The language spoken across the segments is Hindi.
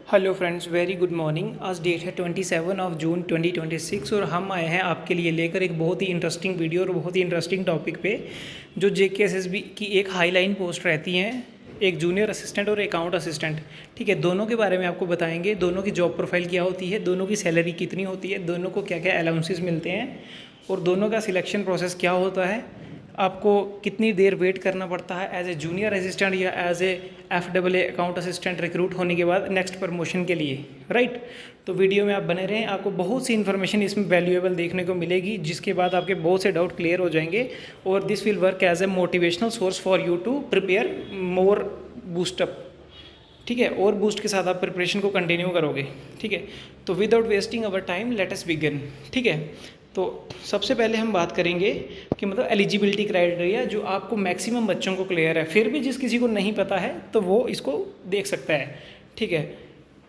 Hello friends, very good morning. आज डेट है 27 जून 2026 और हम आए हैं आपके लिए लेकर एक बहुत ही इंटरेस्टिंग वीडियो और बहुत ही इंटरेस्टिंग टॉपिक पे। जो JKSSB की एक हाई लाइन पोस्ट रहती हैं, एक जूनियर असिस्टेंट और अकाउंट असिस्टेंट। ठीक है, दोनों के बारे में आपको बताएंगे। दोनों की जॉब प्रोफाइल क्या होती है, दोनों की सैलरी कितनी होती है, दोनों को क्या क्या अलाउंसेस मिलते हैं और दोनों का सिलेक्शन प्रोसेस क्या होता है, आपको कितनी देर वेट करना पड़ता है एज ए जूनियर असिस्टेंट या as a FAA account assistant recruit होने के बाद नेक्स्ट प्रमोशन के लिए, राइट। तो वीडियो में आप बने रहें, आपको बहुत सी इन्फॉर्मेशन इसमें वैल्यूएबल देखने को मिलेगी, जिसके बाद आपके बहुत से डाउट क्लियर हो जाएंगे और this will work as a motivational source for you to prepare more boost up. ठीक है, और बूस्ट के साथ आप प्रिपरेशन को कंटिन्यू करोगे। ठीक है, तो without wasting our time let us begin. ठीक है, तो सबसे पहले हम बात करेंगे कि मतलब एलिजिबिलिटी क्राइटेरिया जो आपको मैक्सिमम बच्चों को क्लियर है, फिर भी जिस किसी को नहीं पता है तो वो इसको देख सकता है। ठीक है,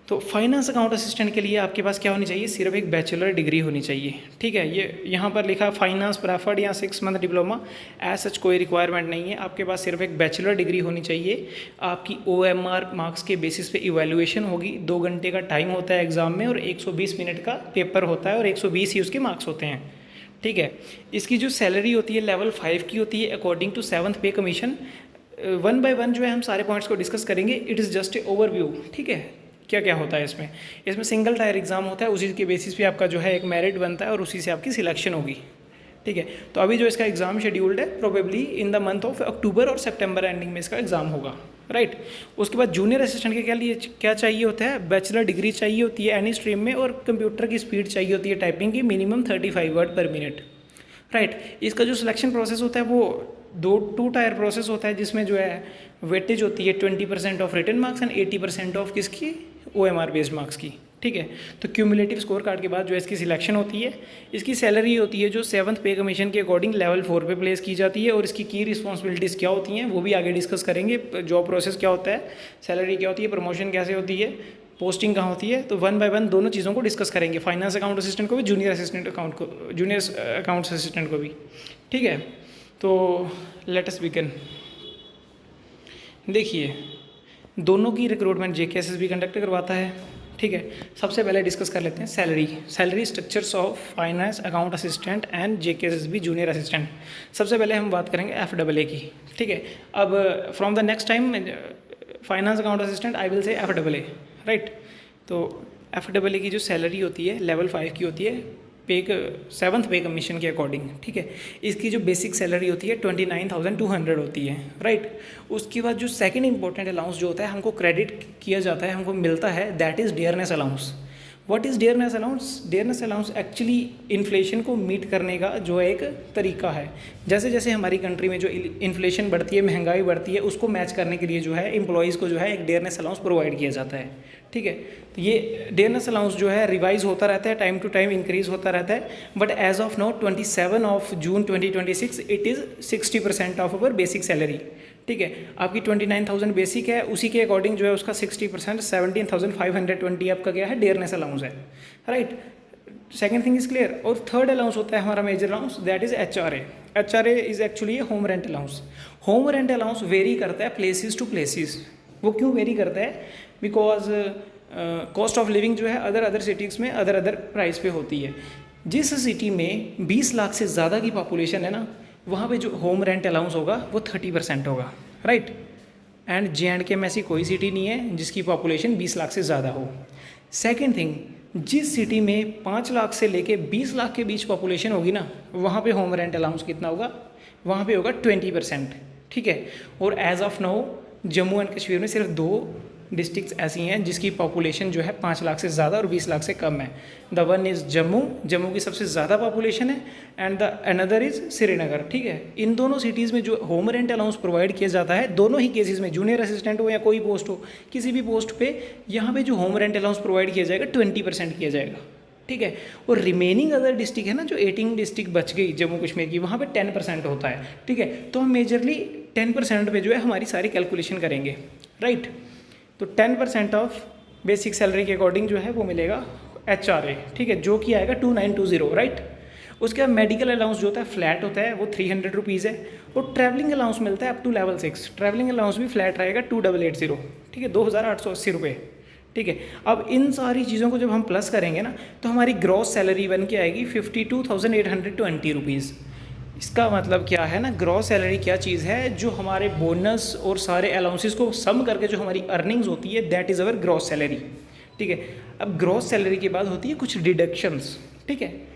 तो फाइनेंस अकाउंट असिस्टेंट के लिए आपके पास क्या होनी चाहिए, सिर्फ एक बैचलर डिग्री होनी चाहिए। ठीक है, ये यहाँ पर लिखा फाइनेंस प्रेफर्ड या 6 मंथ डिप्लोमा, एज सच कोई रिक्वायरमेंट नहीं है। आपके पास सिर्फ एक बैचलर डिग्री होनी चाहिए। आपकी OMR मार्क्स के बेसिस पे इवैल्यूएशन होगी। 2 घंटे का टाइम होता है एग्ज़ाम में और 120 मिनट का पेपर होता है और 120 ही उसके मार्क्स होते हैं। ठीक है, इसकी जो सैलरी होती है लेवल 5 की होती है अकॉर्डिंग टू 7th पे कमीशन। 1 बाय 1 जो है हम सारे पॉइंट्स को डिस्कस करेंगे। It is just a overview. ठीक है, क्या क्या होता है इसमें सिंगल टायर एग्ज़ाम होता है, उसी के बेसिस पे आपका जो है एक मेरिट बनता है और उसी से आपकी सिलेक्शन होगी। ठीक है, तो अभी जो इसका एग्ज़ाम शेड्यूल्ड है probably in the month of October और सितंबर एंडिंग में इसका एग्ज़ाम होगा, राइट। उसके बाद जूनियर असिस्टेंट के लिए क्या चाहिए होता है, बैचलर डिग्री चाहिए होती है एनी स्ट्रीम में और कंप्यूटर की स्पीड चाहिए होती है टाइपिंग की मिनिमम 35 वर्ड पर मिनट, राइट। इसका जो सिलेक्शन प्रोसेस होता है वो 2 टायर प्रोसेस होता है, जिसमें जो है वेटेज होती है 20% of written marks and 80% of किसकी, OMR बेस्ड मार्क्स की। ठीक है, तो क्यूमुलेटिव स्कोर कार्ड के बाद जो है इसकी सिलेक्शन होती है। इसकी सैलरी होती है जो 7th पे कमीशन के अकॉर्डिंग लेवल 4 पे प्लेस की जाती है और इसकी की रिस्पॉन्सिबिलिटीज़ क्या होती हैं वो भी आगे डिस्कस करेंगे। जॉब प्रोसेस क्या होता है, सैलरी क्या होती है, प्रमोशन कैसे होती है, पोस्टिंग कहाँ होती है, तो 1 बाय 1 दोनों चीज़ों को डिस्कस करेंगे। फाइनेंस अकाउंट असिस्टेंट को भी, जूनियर अकाउंट्स असिस्टेंट को भी। ठीक है, तो लेट अस बिगिन। देखिए, दोनों की रिक्रूटमेंट JKSSB कंडक्ट करवाता है। ठीक है, सबसे पहले डिस्कस कर लेते हैं salary structures of finance account assistant and JKSSB junior assistant. सबसे पहले हम बात करेंगे FAA की। ठीक है, अब from the next time finance account assistant I will say FAA, right. तो FAA की जो सैलरी होती है लेवल 5 की होती है 7th पे कमीशन के अकॉर्डिंग। ठीक है, इसकी जो बेसिक सैलरी होती है 29,200 होती है, राइट। उसके बाद जो सेकंड इंपॉर्टेंट अलाउंस जो होता है हमको क्रेडिट किया जाता है, हमको मिलता है, that is dearness allowance. What is dearness allowance? Dearness allowance actually inflation को मीट करने का जो एक तरीका है। जैसे जैसे हमारी कंट्री में जो इन्फ्लेशन बढ़ती है, महंगाई बढ़ती है, उसको मैच करने के लिए जो है एम्प्लॉयज़ को जो है एक डियरनेस अलाउंस प्रोवाइड किया जाता है। ठीक है, तो ये डियरनेस अलाउंस जो है रिवाइज होता रहता है, टाइम टू टाइम इंक्रीज होता रहता है, but as of now 27 June 2026 it is 60% of our basic salary. ठीक है, आपकी 29,000 बेसिक है, उसी के अकॉर्डिंग जो है उसका 60% 17,520 आपका क्या है, डियरनेस अलाउंस है, right. Second thing is clear. और थर्ड अलाउंस होता है हमारा major allowance, that is HRA। HRA is actually home rent allowance. Home rent allowance vary करता है प्लेसेस टू प्लेसेस। वो क्यों वेरी करता है, बिकॉज कॉस्ट ऑफ लिविंग जो है अदर सिटीज़ में अदर प्राइस पे होती है। जिस सिटी में 20 लाख से ज़्यादा की पॉपुलेशन है ना, वहाँ पे जो होम रेंट अलाउंस होगा वो 30% होगा, राइट। एंड JNK में ऐसी कोई सिटी नहीं है जिसकी पॉपुलेशन 20 लाख से ज़्यादा हो। सेकेंड थिंग, जिस सिटी में 5 लाख से लेके 20 लाख के बीच पॉपुलेशन होगी ना, वहाँ पे होम रेंट अलाउंस कितना होगा, वहाँ पे होगा 20%। ठीक है, और as of now Jammu and Kashmir में सिर्फ 2 डिस्ट्रिक्ट्स ऐसी हैं जिसकी पॉपुलेशन जो है 5 लाख से ज़्यादा और 20 लाख से कम है। द वन इज़ जम्मू की सबसे ज़्यादा पॉपुलेशन है and the another is Srinagar. ठीक है, इन दोनों सिटीज़ में जो होम रेंट अलाउंस प्रोवाइड किया जाता है, दोनों ही केसेस में जूनियर असिस्टेंट हो या कोई पोस्ट हो, किसी भी पोस्ट पे यहाँ पे जो होम रेंट अलाउंस प्रोवाइड किया जाएगा 20% किया जाएगा। ठीक है, और रिमेनिंग अदर डिस्ट्रिक्ट है ना, जो 18 डिस्ट्रिक्ट बच गई जम्मू कश्मीर की, वहाँ पे 10% होता है। ठीक है, तो हम मेजरली 10% पे जो है हमारी सारी कैलकुलेशन करेंगे, राइट। तो 10% ऑफ बेसिक सैलरी के अकॉर्डिंग जो है वो मिलेगा HRA। ठीक है, जो कि आएगा 2920, राइट। उसके बाद मेडिकल अलाउंस जो होता है फ्लैट होता है, वो 300 रुपीज़ है। और ट्रैवलिंग अलाउंस मिलता है up to level 6। Travelling allowance भी फ्लैट रहेगा 2880। ठीक है, 2880 रुपये। ठीक है। अब इन सारी चीज़ों को जब हम प्लस करेंगे ना तो हमारी ग्रॉस सैलरी बन के आएगी 52,820 रुपीज़। इसका मतलब क्या है ना, ग्रॉस सैलरी क्या चीज़ है, जो हमारे बोनस और सारे अलाउंसेस को सम करके जो हमारी अर्निंग्स होती है, that is our gross salary. ठीक है। अब ग्रॉस सैलरी के बाद होती है कुछ डिडक्शंस। ठीक है।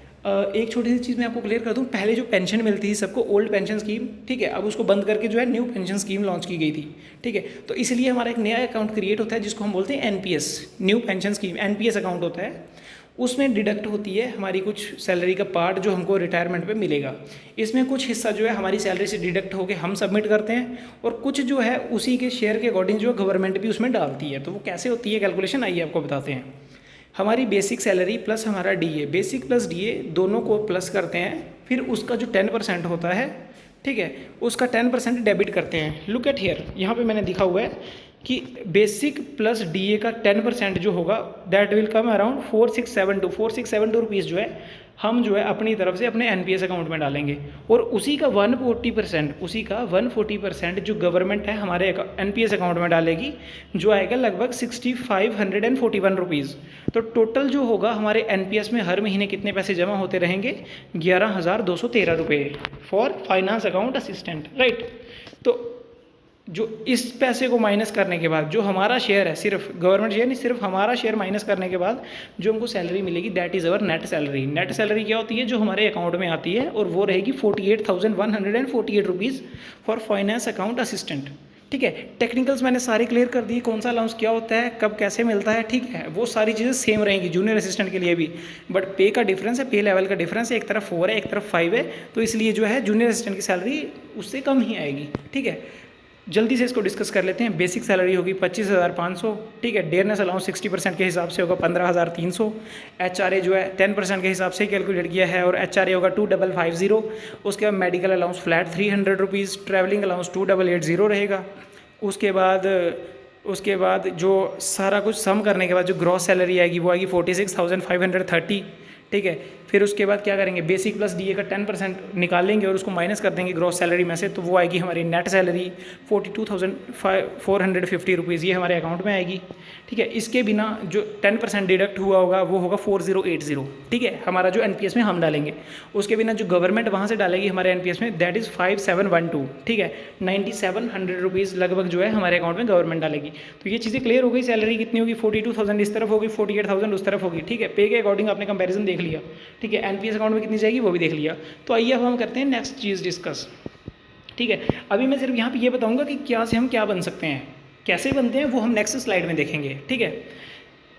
एक छोटी सी चीज़ मैं आपको क्लियर कर दूं, पहले जो पेंशन मिलती थी सबको, ओल्ड पेंशन स्कीम, ठीक है, अब उसको बंद करके जो है न्यू पेंशन स्कीम लॉन्च की गई थी। ठीक है। तो इसलिए हमारा एक नया अकाउंट क्रिएट होता है जिसको हम बोलते हैं NPS, new pension scheme, NPS account होता है। उसमें डिडक्ट होती है हमारी कुछ सैलरी का पार्ट जो हमको रिटायरमेंट पे मिलेगा। इसमें कुछ हिस्सा जो है हमारी सैलरी से डिडक्ट होकर हम सबमिट करते हैं, और कुछ जो है उसी के शेयर के अकॉर्डिंग जो गवर्नमेंट भी उसमें डालती है। तो वो कैसे होती है कैलकुलेशन, आइए आपको बताते हैं। हमारी बेसिक सैलरी प्लस हमारा डीए, बेसिक प्लस डीए दोनों को प्लस करते हैं, फिर उसका जो 10% होता है, ठीक है, उसका 10% डेबिट करते हैं। लुक एट हियर, यहाँ पे मैंने दिखा हुआ है कि बेसिक प्लस डीए का 10% जो होगा that will come around 4672 rupees जो है हम जो है अपनी तरफ से अपने एनपीएस अकाउंट में डालेंगे, और उसी का 140% जो गवर्नमेंट है हमारे एनपीएस अकाउंट में डालेगी, जो आएगा लगभग 6541 रुपीज़। तो टोटल जो होगा हमारे एनपीएस में हर महीने कितने पैसे जमा होते रहेंगे, 11,213 रुपये for finance account assistant, right. तो जो इस पैसे को माइनस करने के बाद जो हमारा शेयर है, सिर्फ गवर्नमेंट शेयर नहीं, सिर्फ हमारा शेयर माइनस करने के बाद जो हमको सैलरी मिलेगी, that is our net salary. Net salary क्या होती है, जो हमारे अकाउंट में आती है, और वो रहेगी 48,148 rupees for finance account assistant. ठीक है। टेक्निकल्स मैंने सारे क्लियर कर दिए, कौन सा अलाउंस क्या होता है, कब कैसे मिलता है, ठीक है, वो सारी चीज़ें सेम रहेंगी जूनियर असिस्टेंट के लिए भी, बट पे का डिफरेंस है, पे लेवल का डिफरेंस है, एक तरफ 4 है एक तरफ 5 है, तो इसलिए जो है जूनियर असिस्टेंट की सैलरी उससे कम ही आएगी। ठीक है। जल्दी से इसको डिस्कस कर लेते हैं। बेसिक सैलरी होगी 25,500, ठीक है। डेयरनेस अलाउंस 60% के हिसाब से होगा 15,300। एचआरए जो है 10% के हिसाब से कैलकुलेट किया है, और एचआरए होगा 2550। उसके बाद medical allowance flat 300 rupees, travelling allowance 2880 रहेगा। उसके बाद जो सारा कुछ सम करने के बाद जो ग्रॉस सैलरी आएगी वो आएगी 46,530। ठीक है। फिर उसके बाद क्या करेंगे, बेसिक प्लस डीए का 10% निकालेंगे और उसको माइनस कर देंगे ग्रॉस सैलरी में से, तो वो आएगी हमारी नेट सैलरी 42,450 रुपीज़, ये हमारे अकाउंट में आएगी। ठीक है। इसके बिना जो 10% डिडक्ट हुआ होगा वो होगा 4080। ठीक है, हमारा जो एनपीएस में हम डालेंगे, उसके बिना जो गवर्नमेंट वहाँ से डालेगी हमारे एनपीएस में, दैट इज़ 5712। ठीक है। 9700 रुपीज़ लगभग जो है हमारे अकाउंट में गवर्नमेंट डालेगी। तो ये चीज़ें क्लियर हो गई। सैलरी कितनी होगी, 42,000 इस तरफ होगी, 48,000 उस तरफ होगी। ठीक है। पे के अकॉर्डिंग आपने कंपैरिजन देख लिया। ठीक है। एनपीएस अकाउंट में कितनी जाएगी वो भी देख लिया। तो आइए अब हम करते हैं नेक्स्ट चीज़ डिस्कस। ठीक है। अभी मैं सिर्फ यहाँ पे ये बताऊंगा कि क्या से हम क्या बन सकते हैं, कैसे बनते हैं, वो हम नेक्स्ट स्लाइड में देखेंगे। ठीक है।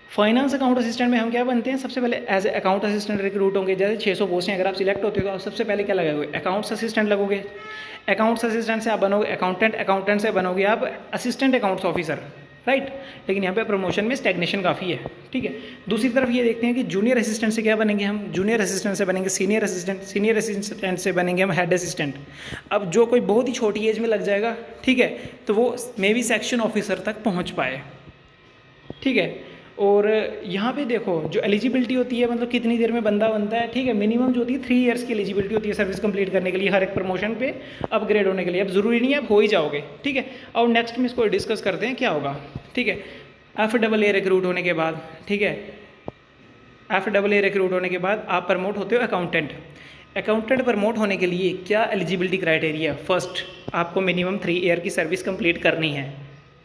फाइनेंस अकाउंट असिस्टेंट में हम क्या बनते हैं, सबसे पहले as a account assistant recruit होंगे। जैसे 600 पोस्ट हैं, अगर आप सिलेक्ट होते हो तो आप सबसे पहले क्या लगाओगे, अकाउंट्स असिस्टेंट लगोगे। अकाउंट्स असिस्टेंट से आप बनोगे अकाउंटेंट, अकाउंटेंट से बनोगे आप असिस्टेंट अकाउंट्स ऑफिसर, राइट। लेकिन यहाँ पे प्रमोशन में स्टैग्नेशन काफ़ी है। ठीक है। दूसरी तरफ ये देखते हैं कि जूनियर असिस्टेंट से क्या बनेंगे हम, जूनियर असिस्टेंट से बनेंगे सीनियर असिस्टेंट, सीनियर असिस्टेंट से बनेंगे हम हेड असिस्टेंट। अब जो कोई बहुत ही छोटी एज में लग जाएगा, ठीक है, तो वो मे बी सेक्शन ऑफिसर तक पहुँच पाए। ठीक है। और यहाँ पे देखो जो एलिजिबिलिटी होती है, मतलब कितनी देर में बंदा बनता है। ठीक है। मिनिमम जो होती है 3 इयर्स की एलिजिबिलिटी होती है सर्विस कंप्लीट करने के लिए, हर एक प्रमोशन पे अपग्रेड होने के लिए। अब ज़रूरी नहीं है आप हो ही जाओगे। ठीक है। और नेक्स्ट में इसको डिस्कस करते हैं क्या होगा। ठीक है। FAA रिक्रूट होने के बाद, ठीक है, FAA रिक्रूट होने के बाद आप प्रमोट होते हो अकाउंटेंट। अकाउंटेंट प्रमोट होने के लिए क्या एलिजिबिलिटी क्राइटेरिया, फर्स्ट आपको मिनिमम 3 ईयर की सर्विस कंप्लीट करनी है,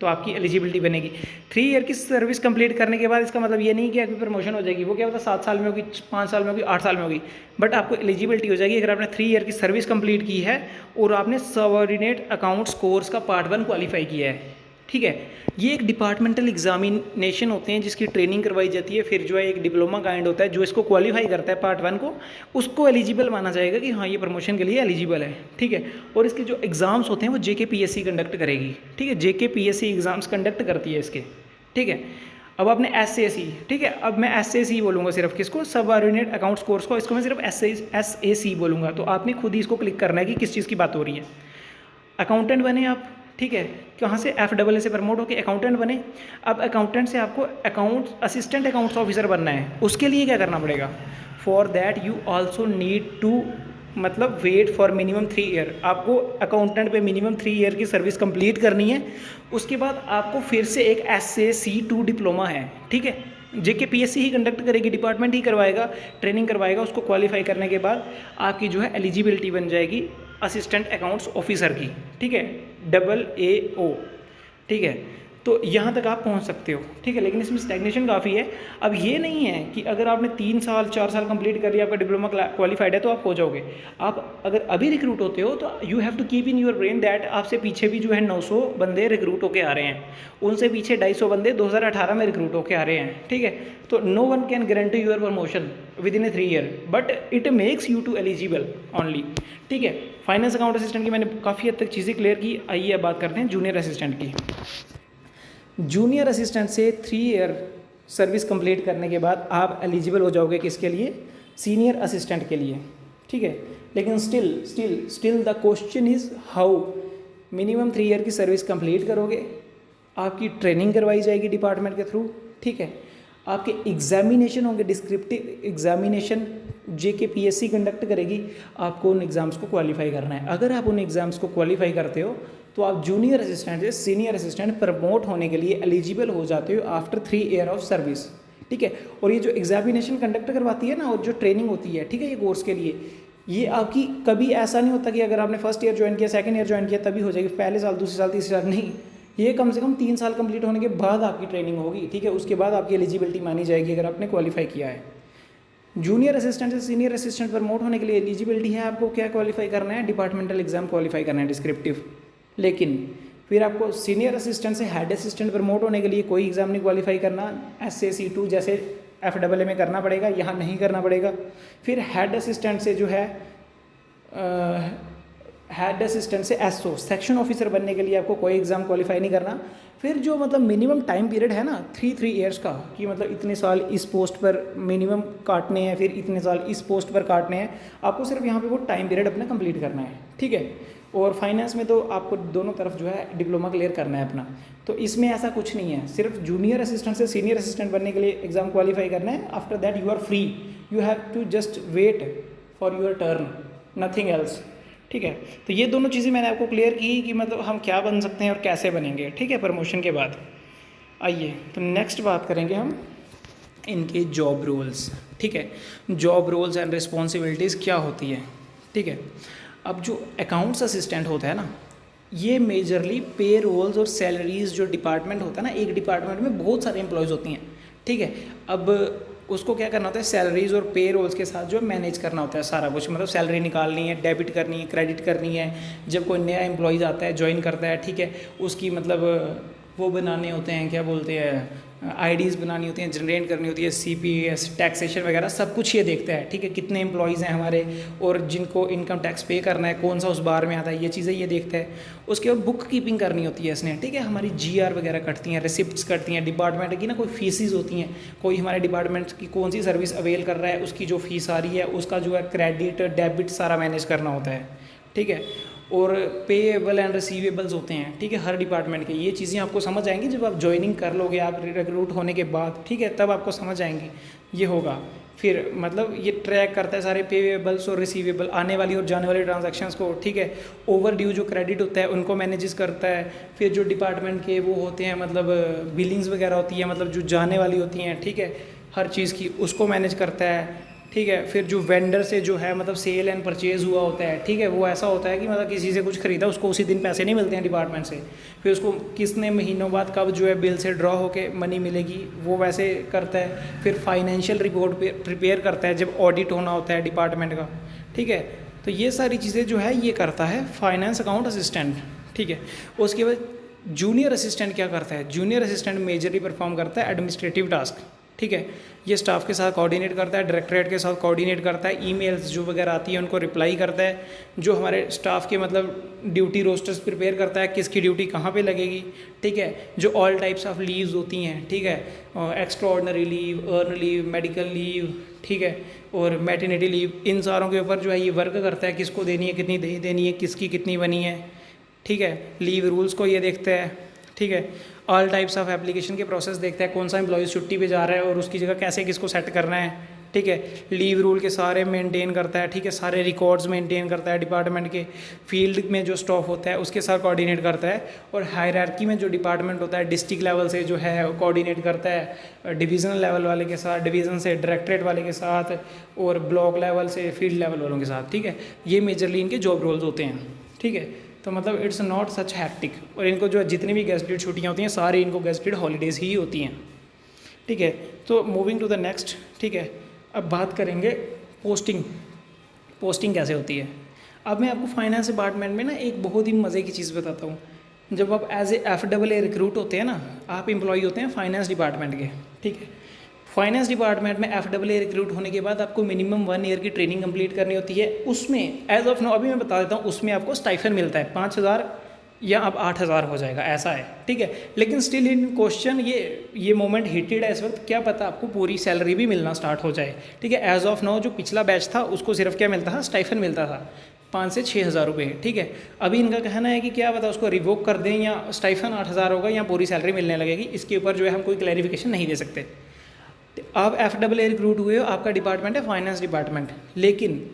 तो आपकी एलिजिबिलिटी बनेगी। 3 ईयर की सर्विस कंप्लीट करने के बाद इसका मतलब ये नहीं कि आपकी प्रमोशन हो जाएगी, वो क्या होता है 7 साल में होगी, 5 साल में होगी, 8 साल में होगी, बट आपको एलिजिबिलिटी हो जाएगी अगर आपने 3 ईयर की सर्विस कंप्लीट की है और आपने सबऑर्डिनेट अकाउंट्स कोर्स का पार्ट 1 क्वालिफाई किया है। ठीक है। ये एक डिपार्टमेंटल एग्जामिनेशन होते हैं जिसकी ट्रेनिंग करवाई जाती है, फिर जो है एक डिप्लोमा काइंड होता है जो इसको क्वालिफाई करता है पार्ट 1 को, उसको एलिजिबल माना जाएगा कि हाँ ये प्रमोशन के लिए एलिजिबल है। ठीक है। और इसके जो एग्ज़ाम्स होते हैं वो JKPSC कंडक्ट करेगी। ठीक है। JKPSC एग्ज़ाम्स कंडक्ट करती है इसके। ठीक है। अब आपने SAC, ठीक है, अब मैं SAC बोलूँगा सिर्फ, किसको, सबऑर्डिनेट अकाउंट्स कोर्स को, इसको मैं सिर्फ SAC बोलूँगा। तो आपने खुद ही इसको क्लिक करना है कि किस चीज़ की बात हो रही है। अकाउंटेंट बने आप, ठीक है, कहाँ से, FAA से प्रमोट होकर अकाउंटेंट बने। अब अकाउंटेंट से आपको अकाउंट असिस्टेंट अकाउंट्स ऑफिसर बनना है। उसके लिए क्या करना पड़ेगा, for that you also need to मतलब वेट फॉर मिनिमम 3 ईयर। आपको अकाउंटेंट पे मिनिमम 3 ईयर की सर्विस कंप्लीट करनी है। उसके बाद आपको फिर से एक SAC2 डिप्लोमा है, ठीक है, JKPSC ही कंडक्ट करेगी, डिपार्टमेंट ही करवाएगा, ट्रेनिंग करवाएगा। उसको क्वालिफाई करने के बाद आपकी जो है एलिजिबिलिटी बन जाएगी असिस्टेंट अकाउंट्स ऑफिसर की, ठीक है, AAO, ठीक है। तो यहाँ तक आप पहुँच सकते हो, ठीक है। लेकिन इसमें स्टैग्नेशन काफ़ी है। अब ये नहीं है कि अगर आपने 3 साल 4 साल कंप्लीट कर लिया, आपका डिप्लोमा क्वालिफाइड है तो आप हो जाओगे। आप अगर अभी रिक्रूट होते हो तो you have to keep in your brain that आपसे पीछे भी जो है 900 बंदे रिक्रूट होके आ रहे हैं, उनसे पीछे 250 बंदे 2018 में रिक्रूट होके आ रहे हैं, ठीक है। तो no one can guarantee your promotion within a 3 year, but it makes you to eligible only, ठीक है। फाइनेंस अकाउंट असिस्टेंट की मैंने काफ़ी हद तक चीज़ें क्लियर की। आइए अब बात करते हैं जूनियर असिस्टेंट की। जूनियर असिस्टेंट से 3 ईयर सर्विस कंप्लीट करने के बाद आप एलिजिबल हो जाओगे किसके लिए? सीनियर असिस्टेंट के लिए, ठीक है। लेकिन still the question is how. Minimum 3 year की सर्विस कंप्लीट करोगे, आपकी ट्रेनिंग करवाई जाएगी डिपार्टमेंट के थ्रू, ठीक है। आपके एग्जामिनेशन होंगे, डिस्क्रिप्टिव एग्जामिनेशन JKPSC कंडक्ट करेगी। आपको उन एग्ज़ाम्स को क्वालिफाई करना है। अगर आप उन एग्ज़ाम्स को क्वालिफाई करते हो तो आप जूनियर असिस्टेंट से सीनियर असिस्टेंट प्रमोट होने के लिए एलिजिबल हो जाते हो आफ्टर 3 ईयर ऑफ सर्विस, ठीक है। और ये जो एग्जामिनेशन कंडक्ट करवाती है ना, और जो ट्रेनिंग होती है, ठीक है, ये कोर्स के लिए, ये आपकी कभी ऐसा नहीं होता कि अगर आपने फर्स्ट ईयर ज्वाइन किया, सेकंड ईयर ज्वाइन किया तभी हो जाएगी, पहले साल, दूसरे साल, तीसरे साल नहीं। ये कम से कम 3 साल कंप्लीट होने के बाद आपकी ट्रेनिंग होगी, ठीक है। उसके बाद आपकी एलिजिबिलिटी मानी जाएगी अगर आपने क्वालिफाई किया है। जूनियर असिस्टेंट से सीनियर असिस्टेंट प्रमोट होने के लिए एलिजिबिलिटी है, आपको क्या क्वालिफाई करना है? डिपार्टमेंटल एग्जाम क्वालिफाई करना है, डिस्क्रिप्टिव। लेकिन फिर आपको सीनियर असिस्टेंट से हेड असिस्टेंट प्रमोट होने के लिए कोई एग्ज़ाम नहीं क्वालिफाई करना, SAC2 जैसे FAA में करना पड़ेगा, यहाँ नहीं करना पड़ेगा। फिर हेड असिस्टेंट से जो है हेड असिस्टेंट से SO सेक्शन ऑफिसर बनने के लिए आपको कोई एग्ज़ाम क्वालिफाई नहीं करना। फिर जो मतलब मिनिमम टाइम पीरियड है ना 3 ईयर्स का, कि मतलब इतने साल इस पोस्ट पर मिनिमम काटने हैं, फिर इतने साल इस पोस्ट पर काटने हैं, आपको सिर्फ यहाँ पे वो टाइम पीरियड अपना कंप्लीट करना है, ठीक है। और फाइनेंस में तो आपको दोनों तरफ जो है डिप्लोमा क्लियर करना है अपना। तो इसमें ऐसा कुछ नहीं है, सिर्फ जूनियर असिस्टेंट से सीनियर असिस्टेंट बनने के लिए एग्ज़ाम क्वालिफाई करना है। After that you are free, you have to just wait for your turn, nothing else, ठीक है। तो ये दोनों चीज़ें मैंने आपको क्लियर की कि मतलब हम क्या बन सकते हैं और कैसे बनेंगे, ठीक है, प्रमोशन के बाद। आइए तो नेक्स्ट बात करेंगे हम इनके जॉब रोल्स, ठीक है। जॉब रोल्स एंड रिस्पॉन्सिबिलिटीज़ क्या होती है, ठीक है। अब जो अकाउंट्स असिस्टेंट होता है ना, ये मेजरली पे रोल्स और सैलरीज जो डिपार्टमेंट होता है ना, एक डिपार्टमेंट में बहुत सारे एम्प्लॉयज़ होती हैं, ठीक है। अब उसको क्या करना होता है? सैलरीज और पे रोल्स के साथ जो मैनेज करना होता है सारा कुछ, मतलब सैलरी निकालनी है, डेबिट करनी है, क्रेडिट करनी है। जब कोई नया एम्प्लॉयज़ आता है, ज्वाइन करता है, ठीक है, उसकी मतलब वो बनाने होते हैं, क्या बोलते हैं, आईडीज़ बनानी होती हैं, जनरेट करनी होती है, CPS, टैक्सेशन वगैरह सब कुछ ये देखता है, ठीक है। कितने एम्प्लॉयज़ हैं हमारे और जिनको इनकम टैक्स पे करना है, कौन सा उस बार में आता है, ये चीज़ें ये देखता है। उसके बाद बुक कीपिंग करनी होती है इसने, ठीक है। हमारी GR वगैरह कटती हैं, रिसिप्ट्स कटती हैं, डिपार्टमेंट की ना कोई फीसिस होती हैं, कोई हमारे डिपार्टमेंट की कौन सी सर्विस अवेल कर रहा है, उसकी जो फीस आ रही है, उसका जो है क्रेडिट डेबिट सारा मैनेज करना होता है, ठीक है। और पेएबल एंड रिसीवेबल्स होते हैं, ठीक है, हर डिपार्टमेंट के। ये चीज़ें आपको समझ आएंगी जब आप ज्वाइनिंग कर लोगे, आप रिक्रूट होने के बाद, ठीक है, तब आपको समझ आएंगी, ये होगा। फिर मतलब ये ट्रैक करता है सारे पेएबल्स और रिसीवेबल, आने वाली और जाने वाली ट्रांजैक्शंस को, ठीक है। ओवर ड्यू जो क्रेडिट होता है उनको मैनेजेस करता है। फिर जो डिपार्टमेंट के वो होते हैं, मतलब बिलिंग्स वगैरह होती है, मतलब जो जाने वाली होती हैं, ठीक है, हर चीज़ की, उसको मैनेज करता है, ठीक है। फिर जो वेंडर से जो है मतलब सेल एंड परचेज़ हुआ होता है, ठीक है, वो ऐसा होता है कि मतलब किसी से कुछ खरीदा, उसको उसी दिन पैसे नहीं मिलते हैं डिपार्टमेंट से, फिर उसको कितने महीनों बाद कब जो है बिल से ड्रॉ होके मनी मिलेगी, वो वैसे करता है। फिर फाइनेंशियल रिपोर्ट प्रिपेयर करता है जब ऑडिट होना होता है डिपार्टमेंट का, ठीक है। तो ये सारी चीज़ें जो है ये करता है फाइनेंस अकाउंट असिस्टेंट, ठीक है। उसके बाद जूनियर असिस्टेंट क्या करता है? जूनियर असिस्टेंट मेजरली परफॉर्म करता है एडमिनिस्ट्रेटिव टास्क, ठीक है। ये स्टाफ के साथ कोऑर्डिनेट करता है, डायरेक्टरेट के साथ कोऑर्डिनेट करता है, ईमेल्स जो वगैरह आती है उनको रिप्लाई करता है, जो हमारे स्टाफ के मतलब ड्यूटी रोस्टर्स प्रिपेयर करता है, किसकी ड्यूटी कहाँ पे लगेगी, ठीक है। जो ऑल टाइप्स ऑफ लीव्स होती हैं, ठीक है, extra ordinary leave, earn leave, medical leave, ठीक है, और मैटरनिटी लीव, इन सारों के ऊपर जो है ये वर्क करता है, किसको देनी है, कितनी देनी है, किसकी कितनी बनी है, ठीक है। लीव रूल्स को ये देखता है, ठीक है। ऑल टाइप्स ऑफ एप्लीकेशन के प्रोसेस देखता है, कौन सा एम्प्लॉय छुट्टी पे जा रहा है और उसकी जगह कैसे किसको सेट करना है, ठीक है, लीव रूल के सारे मेंटेन करता है, ठीक है, सारे रिकॉर्ड्स मेंटेन करता है डिपार्टमेंट के, फील्ड में जो स्टाफ होता है उसके साथ कोऑर्डिनेट करता है, और हायरार्की में जो डिपार्टमेंट होता है डिस्ट्रिक्ट लेवल से जो है कोऑर्डिनेट करता है डिवीज़नल लेवल वाले के साथ, डिवीज़न से डायरेक्टरेट वाले के साथ, और ब्लॉक लेवल से फील्ड लेवल वालों के साथ, ठीक है। ये मेजरली इनके जॉब रोल्स होते हैं, ठीक है। तो मतलब इट्स नॉट सच हैक्टिक, और इनको जो जितनी भी गेस्टेड छुट्टियाँ होती हैं सारी इनको गेस्टेड हॉलीडेज़ ही होती हैं, ठीक है। तो मूविंग टू द नेक्स्ट, ठीक है, अब बात करेंगे पोस्टिंग कैसे होती है। अब मैं आपको फाइनेंस डिपार्टमेंट में ना एक बहुत ही मज़े की चीज़ बताता हूँ। जब आप एज ए FAA रिक्रूट होते हैं ना, आप एम्प्लॉय होते हैं फाइनेंस डिपार्टमेंट के, ठीक है। फाइनेंस डिपार्टमेंट में FAA रिक्रूट होने के बाद आपको मिनिमम 1 ईयर की ट्रेनिंग कंप्लीट करनी होती है। उसमें एज ऑफ नो अभी मैं बता देता हूँ, उसमें आपको स्टाइफन मिलता है 5,000 या अब 8,000 हो जाएगा, ऐसा है, ठीक है। लेकिन स्टिल इन क्वेश्चन ये मोमेंट हिटेड है इस वक्त, क्या पता आपको पूरी सैलरी भी मिलना स्टार्ट हो जाए, ठीक है। एज ऑफ नो जो पिछला बैच था उसको सिर्फ क्या मिलता था, स्टाइफन मिलता था 5 से 6,000 रुपये, ठीक है। अभी इनका कहना है कि क्या पता उसको रिवोक कर दें या स्टाइफन 8,000 होगा या पूरी सैलरी मिलने लगेगी, इसके ऊपर जो है हम कोई क्लैरिफिकेशन नहीं दे सकते। आप FAA रिक्रूट हुए हो, आपका डिपार्टमेंट है फाइनेंस डिपार्टमेंट, लेकिन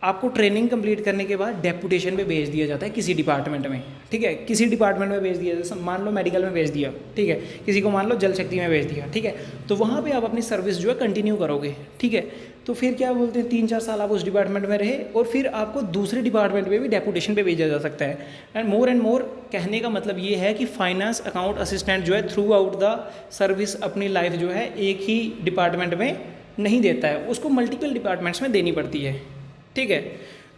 आपको ट्रेनिंग कंप्लीट करने के बाद डेपुटेशन पे भेज दिया जाता है किसी डिपार्टमेंट में, ठीक है। किसी डिपार्टमेंट में भेज दिया, जैसे मान लो मेडिकल में भेज दिया, ठीक है, किसी को मान लो जल शक्ति में भेज दिया, ठीक है। तो वहाँ पे आप अपनी सर्विस जो है कंटिन्यू करोगे, ठीक है। तो फिर क्या बोलते हैं 3-4 साल आप उस डिपार्टमेंट में रहे और फिर आपको दूसरे डिपार्टमेंट में भी डेपुटेशन पे भेजा जा सकता है। एंड मोर कहने का मतलब ये है कि फाइनेंस अकाउंट असिस्टेंट जो है थ्रू आउट द सर्विस अपनी लाइफ जो है एक ही डिपार्टमेंट में नहीं देता है, उसको मल्टीपल डिपार्टमेंट्स में देनी पड़ती है, ठीक है।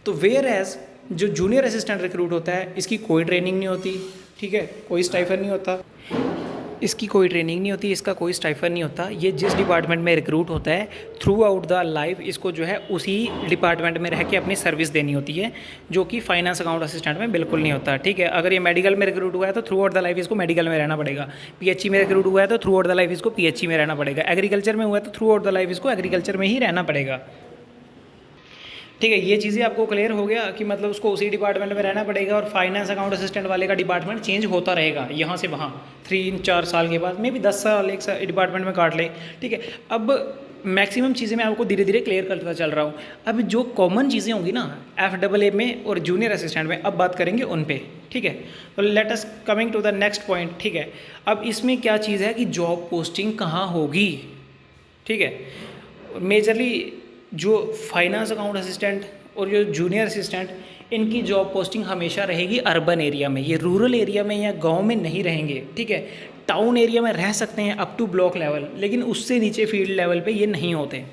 तो वेयर एज जो जूनियर असिस्टेंट रिक्रूट होता है इसकी कोई ट्रेनिंग नहीं होती, ठीक है, कोई स्टाइफन नहीं होता, इसकी कोई ट्रेनिंग नहीं होती, इसका कोई स्टाइफन नहीं होता। ये जिस डिपार्टमेंट में रिक्रूट होता है थ्रू आउट द लाइफ इसको जो है उसी डिपार्टमेंट में रह के अपनी सर्विस देनी होती है, जो कि फाइनेंस अकाउंट असिस्टेंट में बिल्कुल नहीं होता, ठीक है। अगर ये मेडिकल में रिक्रूट हुआ है तो थ्रू आउट द लाइफ इसको मेडिकल में रहना पड़ेगा, PHE में रिक्रूट हुआ है तो थ्रू आउट द लाइफ इसको PHE में रहना पड़ेगा, एग्रीकल्चर में हुआ है तो थ्रू आउट द लाइफ इसको एग्रीकल्चर में ही रहना पड़ेगा, ठीक है। ये चीज़ें आपको क्लियर हो गया कि मतलब उसको उसी डिपार्टमेंट में रहना पड़ेगा, और फाइनेंस अकाउंट असिस्टेंट वाले का डिपार्टमेंट चेंज होता रहेगा यहाँ से वहाँ 3-4 साल के बाद, में भी 10 साल एक डिपार्टमेंट में काट ले, ठीक है। अब मैक्सिमम चीज़ें मैं आपको धीरे धीरे क्लियर करता चल रहा हूँ। अब जो कॉमन चीज़ें होंगी ना FAA में और जूनियर असिस्टेंट में, अब बात करेंगे उन पे, ठीक है। तो let us coming to the next point, ठीक है। अब इसमें क्या चीज़ है कि जॉब पोस्टिंग कहाँ होगी, ठीक है। मेजरली जो फाइनेंस अकाउंट असिस्टेंट और जो जूनियर असिस्टेंट, इनकी जॉब पोस्टिंग हमेशा रहेगी अर्बन एरिया में, ये रूरल एरिया में या गांव में नहीं रहेंगे, ठीक है। टाउन एरिया में रह सकते हैं अप टू ब्लॉक लेवल, लेकिन उससे नीचे फील्ड लेवल पे ये नहीं होते,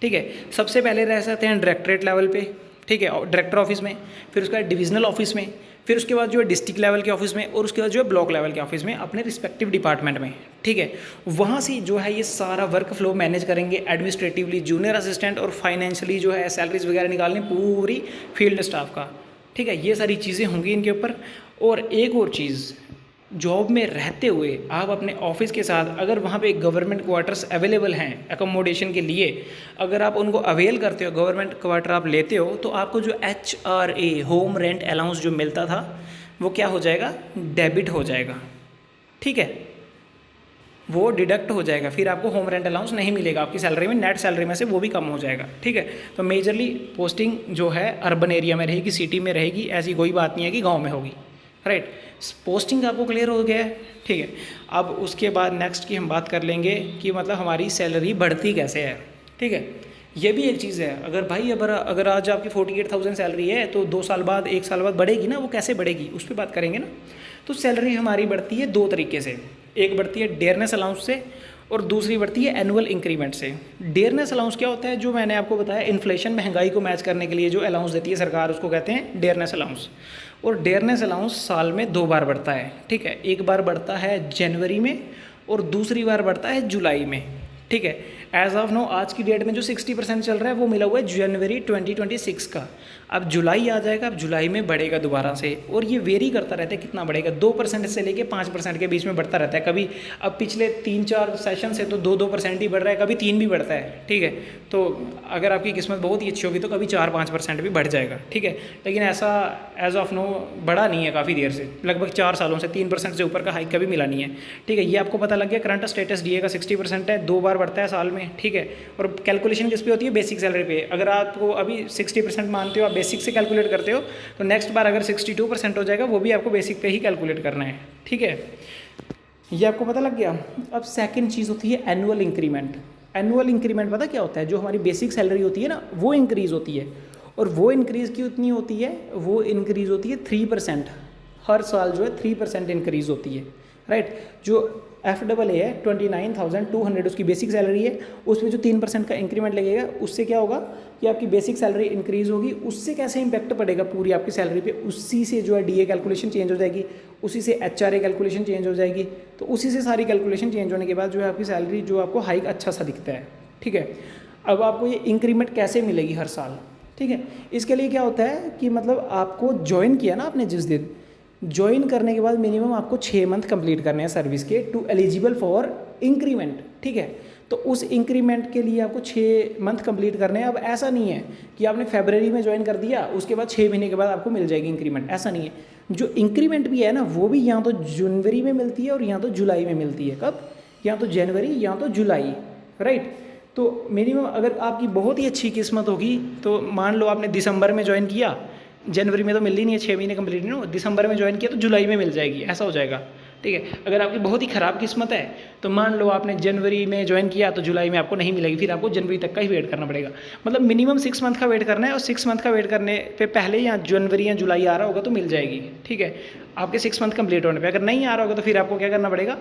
ठीक है। सबसे पहले रह सकते हैं डायरेक्टरेट लेवल पे, ठीक है, डायरेक्टर ऑफिस में, फिर उसके बाद डिविजनल ऑफिस में, फिर उसके बाद जो है डिस्ट्रिक्ट लेवल के ऑफिस में, और उसके बाद जो है ब्लॉक लेवल के ऑफिस में अपने रिस्पेक्टिव डिपार्टमेंट में, ठीक है। वहाँ से जो है ये सारा वर्क फ्लो मैनेज करेंगे एडमिनिस्ट्रेटिवली जूनियर असिस्टेंट, और फाइनेंशियली जो है सैलरीज वगैरह निकालनी पूरी फील्ड स्टाफ का, ठीक है। ये सारी चीज़ें होंगी इनके ऊपर। और एक और चीज़, जॉब में रहते हुए आप अपने ऑफिस के साथ अगर वहाँ पे गवर्नमेंट क्वार्टर्स अवेलेबल हैं अकोमोडेशन के लिए, अगर आप उनको अवेल करते हो, गवर्नमेंट क्वार्टर आप लेते हो, तो आपको जो HRA होम रेंट अलाउंस जो मिलता था वो क्या हो जाएगा, डेबिट हो जाएगा, ठीक है, वो डिडक्ट हो जाएगा, फिर आपको होम रेंट अलाउंस नहीं मिलेगा आपकी सैलरी में, नेट सैलरी में से वो भी कम हो जाएगा, ठीक है। तो मेजरली पोस्टिंग जो है अर्बन एरिया में रहेगी, सिटी में रहेगी, ऐसी कोई बात नहीं है कि गाँव में होगी, राइट। पोस्टिंग आपको क्लियर हो गया है, ठीक है। अब उसके बाद नेक्स्ट की हम बात कर लेंगे कि मतलब हमारी सैलरी बढ़ती कैसे है, ठीक है। ये भी एक चीज़ है, अगर भाई अगर आज आपकी 48,000 सैलरी है तो 2 साल बाद 1 साल बाद बढ़ेगी ना, वो कैसे बढ़ेगी उस पर बात करेंगे ना। तो सैलरी हमारी बढ़ती है 2 तरीके से, एक बढ़ती है डेयरनेस अलाउंस से और दूसरी बढ़ती है एनुअल इंक्रीमेंट से। डेयरनेस अलाउंस क्या होता है, जो मैंने आपको बताया इन्फ्लेशन महंगाई को मैच करने के लिए जो अलाउंस देती है सरकार, उसको कहते हैं डेयरनेस अलाउंस। और डेयरनेस अलाउंस साल में 2 बार बढ़ता है, ठीक है। एक बार बढ़ता है जनवरी में और दूसरी बार बढ़ता है जुलाई में, ठीक है। एज ऑफ नो आज की डेट में जो 60% चल रहा है वो मिला हुआ है जनवरी 2026 का। अब जुलाई आ जाएगा, अब जुलाई में बढ़ेगा दोबारा से, और ये वेरी करता रहता है कितना बढ़ेगा, 2% से लेके 5% के बीच में बढ़ता रहता है। कभी अब पिछले 3-4 सेशन से तो 2% ही बढ़ रहा है, कभी 3 भी बढ़ता है, ठीक है। तो अगर आपकी किस्मत बहुत ही अच्छी होगी तो कभी 4-5% भी बढ़ जाएगा, ठीक है। लेकिन ऐसा एज ऑफ नो बढ़ा नहीं है काफ़ी देर से, लगभग 4 सालों से 3% से ऊपर का हाइक कभी मिला नहीं है, ठीक है। ये आपको पता लग गया, करंट स्टेटस DA का 60% है, 2 बार बार बढ़ता है साल में, ठीक है। और कैलकुलेशन किस पे होती है, बेसिक सैलरी पे। अगर आपको अभी 60% मानते हो, आप बेसिक से कैलकुलेट करते हो, तो नेक्स्ट बार अगर 62% हो जाएगा, वो भी आपको बेसिक पे ही कैलकुलेट करना है, ठीक है। ये आपको पता लग गया। अब सेकंड चीज़ होती है एनुअल इंक्रीमेंट। एनुअल इंक्रीमेंट पता क्या होता है, जो हमारी बेसिक सैलरी होती है ना, वो इंक्रीज़ होती है, और वो इंक्रीज़ कितनी होती है, वो इंक्रीज़ होती है 3%। हर साल जो है 3% इंक्रीज़ होती है, राइट। जो FAA है 29,200 उसकी बेसिक सैलरी है, उसमें जो 3% का इंक्रीमेंट लगेगा, उससे क्या होगा कि आपकी बेसिक सैलरी इंक्रीज़ होगी। उससे कैसे इंपैक्ट पड़ेगा पूरी आपकी सैलरी पे, उसी से जो है DA कैलकुलेशन चेंज हो जाएगी, उसी से HRA कैलकुलेशन चेंज हो जाएगी। तो उसी से सारी कैलकुलेशन चेंज होने के बाद जो है आपकी सैलरी जो आपको हाइक अच्छा सा दिखता है, ठीक है। अब आपको ये इंक्रीमेंट कैसे मिलेगी हर साल, ठीक है। इसके लिए क्या होता है कि मतलब आपको ज्वाइन किया ना आपने, जिस दिन ज्वाइन करने के बाद मिनिमम आपको 6 मंथ कंप्लीट करने हैं सर्विस के, टू एलिजिबल फॉर इंक्रीमेंट, ठीक है। तो उस इंक्रीमेंट के लिए आपको 6 मंथ कंप्लीट करने हैं। अब ऐसा नहीं है कि आपने फरवरी में ज्वाइन कर दिया, उसके बाद 6 महीने के बाद आपको मिल जाएगी इंक्रीमेंट, ऐसा नहीं है। जो इंक्रीमेंट भी है ना, वो भी या तो जनवरी में मिलती है और या तो जुलाई में मिलती है। कब, या तो जनवरी या तो जुलाई, राइट। तो मिनिमम अगर आपकी बहुत ही अच्छी किस्मत होगी तो मान लो आपने दिसंबर में ज्वाइन किया, जनवरी में तो मिल ही नहीं है, 6 महीने कंप्लीट नहीं हो, दिसंबर में ज्वाइन किया तो जुलाई में मिल जाएगी, ऐसा हो जाएगा, ठीक है। अगर आपकी बहुत ही ख़राब किस्मत है तो मान लो आपने जनवरी में ज्वाइन किया तो जुलाई में आपको नहीं मिलेगी, फिर आपको जनवरी तक का ही वेट करना पड़ेगा। मतलब मिनिमम 6 मंथ का वेट करना है, और 6 मंथ का वेट करने पे पहले या जनवरी या जुलाई आ रहा होगा तो मिल जाएगी, ठीक है, आपके 6 मंथ कंप्लीट होने पे। अगर नहीं आ रहा होगा तो फिर आपको क्या करना पड़ेगा,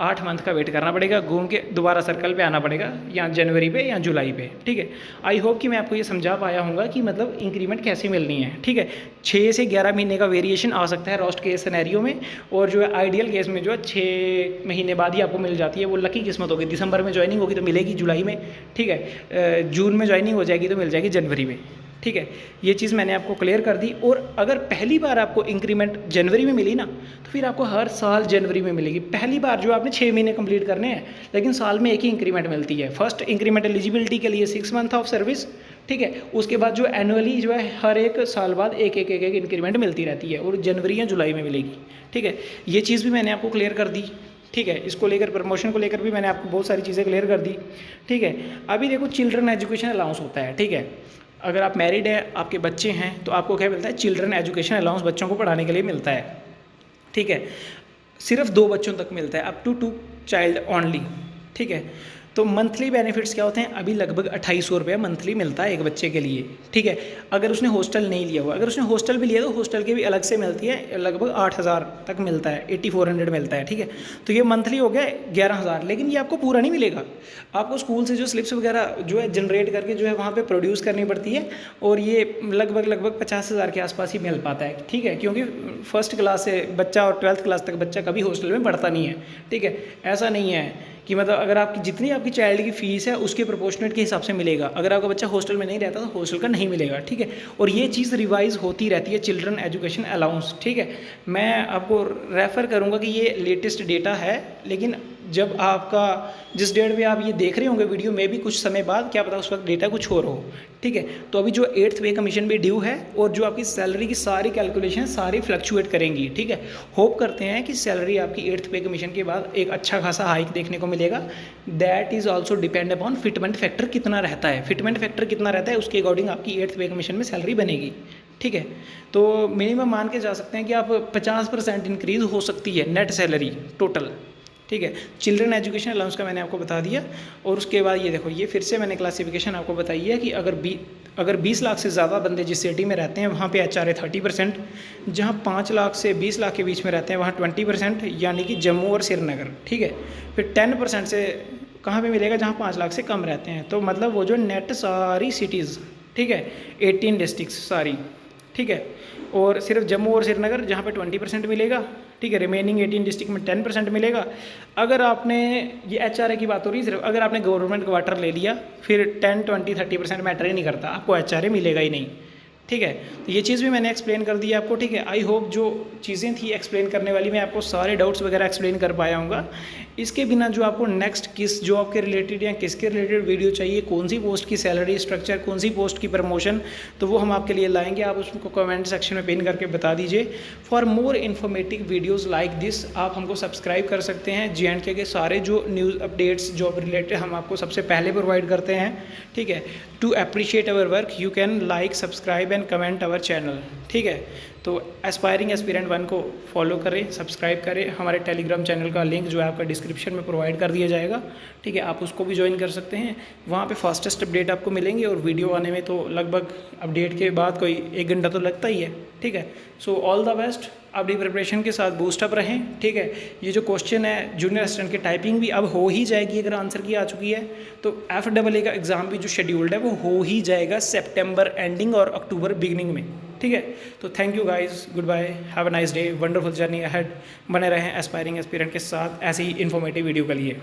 8 मंथ का वेट करना पड़ेगा, घूम के दोबारा सर्कल पे आना पड़ेगा, या जनवरी पे या जुलाई पे, ठीक है। आई होप कि मैं आपको ये समझा पाया हूँगा कि मतलब इंक्रीमेंट कैसे मिलनी है, ठीक है। 6 से 11 महीने का वेरिएशन आ सकता है रोस्ट केस सिनेरियो में, और जो है आइडियल केस में जो है 6 महीने बाद ही आपको मिल जाती है। वो लकी किस्मत होगी, दिसंबर में ज्वाइनिंग होगी तो मिलेगी जुलाई में, ठीक है, जून में ज्वाइनिंग हो जाएगी तो मिल जाएगी जनवरी में, ठीक है। ये चीज़ मैंने आपको क्लियर कर दी। और अगर पहली बार आपको इंक्रीमेंट जनवरी में मिली ना, तो फिर आपको हर साल जनवरी में मिलेगी। पहली बार जो आपने 6 महीने कंप्लीट करने हैं, लेकिन साल में एक ही इंक्रीमेंट मिलती है। फर्स्ट इंक्रीमेंट एलिजिबिलिटी के लिए 6 मंथ ऑफ सर्विस, ठीक है। उसके बाद जो एनुअली जो है हर एक साल बाद एक इंक्रीमेंट मिलती रहती है, और जनवरी या जुलाई में मिलेगी, ठीक है। ये चीज़ भी मैंने आपको क्लियर कर दी, ठीक है। इसको लेकर, प्रमोशन को लेकर भी मैंने आपको बहुत सारी चीज़ें क्लियर कर दी, ठीक है। अभी देखो, चिल्ड्रन एजुकेशन अलाउंस होता है, ठीक है। अगर आप मैरिड हैं, आपके बच्चे हैं, तो आपको क्या मिलता है, चिल्ड्रन एजुकेशन अलाउंस बच्चों को पढ़ाने के लिए मिलता है, ठीक है। सिर्फ 2 बच्चों तक मिलता है, अप टू 2 चाइल्ड ओनली, ठीक है। तो मंथली बेनिफिट्स क्या होते हैं, अभी लगभग 2800 रुपये मंथली मिलता है एक बच्चे के लिए, ठीक है। अगर उसने हॉस्टल नहीं लिया हुआ, अगर उसने हॉस्टल भी लिया तो हॉस्टल की भी अलग से मिलती है, लगभग 8000 तक मिलता है, 8400 मिलता है, ठीक है। तो ये मंथली हो गया 11000, लेकिन ये आपको पूरा नहीं मिलेगा। आपको स्कूल से जो स्लिप्स वगैरह जो है जनरेट करके जो है वहाँ पे प्रोड्यूस करनी पड़ती है, और ये लगभग 50,000 के आसपास ही मिल पाता है, ठीक है। क्योंकि फर्स्ट क्लास से बच्चा और 12th क्लास तक बच्चा कभी हॉस्टल में पढ़ता नहीं है, ठीक है। ऐसा नहीं है कि मतलब अगर आपकी जितनी आपकी चाइल्ड की फ़ीस है उसके प्रोपोर्शनेट के हिसाब से मिलेगा। अगर आपका बच्चा हॉस्टल में नहीं रहता तो हॉस्टल का नहीं मिलेगा, ठीक है। और ये चीज़ रिवाइज होती रहती है, चिल्ड्रन एजुकेशन अलाउंस, ठीक है। मैं आपको रेफ़र करूँगा कि ये लेटेस्ट डेटा है, लेकिन जब आपका जिस डेट पे आप ये देख रहे होंगे वीडियो में भी कुछ समय बाद, क्या पता उस वक्त डेटा कुछ और हो, ठीक है। तो अभी जो 8th पे कमीशन भी ड्यू है, और जो आपकी सैलरी की सारी कैलकुलेशन सारी फ्लक्चुएट करेंगी, ठीक है। होप करते हैं कि सैलरी आपकी 8th पे कमीशन के बाद एक अच्छा खासा हाइक देखने को मिलेगा। That is also depend upon fitment factor कितना रहता है, फिटमेंट फैक्टर कितना रहता है उसके अकॉर्डिंग आपकी 8th पे कमीशन में सैलरी बनेगी, ठीक है। तो मिनिमम मान के जा सकते हैं कि आप 50% इंक्रीज़ हो सकती है नेट सैलरी टोटल, ठीक है। चिल्ड्रन एजुकेशन अलाउंस का मैंने आपको बता दिया। और उसके बाद ये देखो, ये फिर से मैंने क्लासिफिकेशन आपको बताई है कि अगर 20 लाख से ज़्यादा बंदे जिस सिटी में रहते हैं वहाँ पे HRA 30%, जहाँ 5 लाख से 20 लाख के बीच में रहते हैं वहाँ 20%, यानी कि जम्मू और श्रीनगर, ठीक है। फिर 10% से कहाँ पे मिलेगा, जहाँ 5 लाख से कम रहते हैं। तो मतलब वो जो नेट सारी सिटीज़, ठीक है, 18 डिस्ट्रिक्ट सारी, ठीक है। और सिर्फ जम्मू और श्रीनगर जहाँ पे 20% मिलेगा, ठीक है। रिमेनिंग 18 डिस्ट्रिक्ट में 10% मिलेगा। अगर आपने, ये HRA की बात हो रही है सिर्फ, अगर आपने गवर्नमेंट क्वार्टर ले लिया फिर 10, 20, 30% मैटर ही नहीं करता, आपको HRA मिलेगा ही नहीं, ठीक है। तो ये चीज़ भी मैंने एक्सप्लेन कर दी आपको, ठीक है। आई होप जो चीज़ें थी एक्सप्लेन करने वाली, मैं आपको सारे डाउट्स वगैरह एक्सप्लेन कर पाया हूँगा। इसके बिना जो आपको नेक्स्ट किस जॉब के रिलेटेड या किसके रिलेटेड वीडियो चाहिए, कौन सी पोस्ट की सैलरी स्ट्रक्चर, कौन सी पोस्ट की प्रमोशन, तो वो हम आपके लिए लाएंगे। आप उसको कमेंट सेक्शन में पिन करके बता दीजिए। For more informative videos like this आप हमको सब्सक्राइब कर सकते हैं। J&K के सारे जो न्यूज़ अपडेट्स जॉब रिलेटेड हम आपको सबसे पहले प्रोवाइड करते हैं, ठीक है। To appreciate our work you can like, subscribe and comment our channel, ठीक है। तो एस्पायरिंग एस्पिरेंट 1 को फॉलो करें, सब्सक्राइब करें। हमारे टेलीग्राम चैनल का लिंक जो है आपका डिस्क्रिप्शन में प्रोवाइड कर दिया जाएगा, ठीक है। आप उसको भी ज्वाइन कर सकते हैं। वहाँ पे फास्टेस्ट अपडेट आपको मिलेंगे और वीडियो आने में तो लगभग अपडेट के बाद कोई 1 घंटा तो लगता ही है, ठीक है। सो ऑल द बेस्ट, अपनी प्रिपरेशन के साथ बूस्टअप रहें, ठीक है। ये जो क्वेश्चन है जूनियर असिस्टेंट की टाइपिंग भी अब हो ही जाएगी, अगर आंसर की आ चुकी है तो FAA का एग्ज़ाम भी जो शेड्यूल्ड है वो हो ही जाएगा सितंबर एंडिंग और अक्टूबर बिगनिंग में, ठीक है। तो thank you guys, good bye, have a nice day, wonderful journey ahead. बने रहें एस्पायरिंग एस्पिरेंट के साथ ऐसी ही इन्फॉर्मेटिव वीडियो के लिए।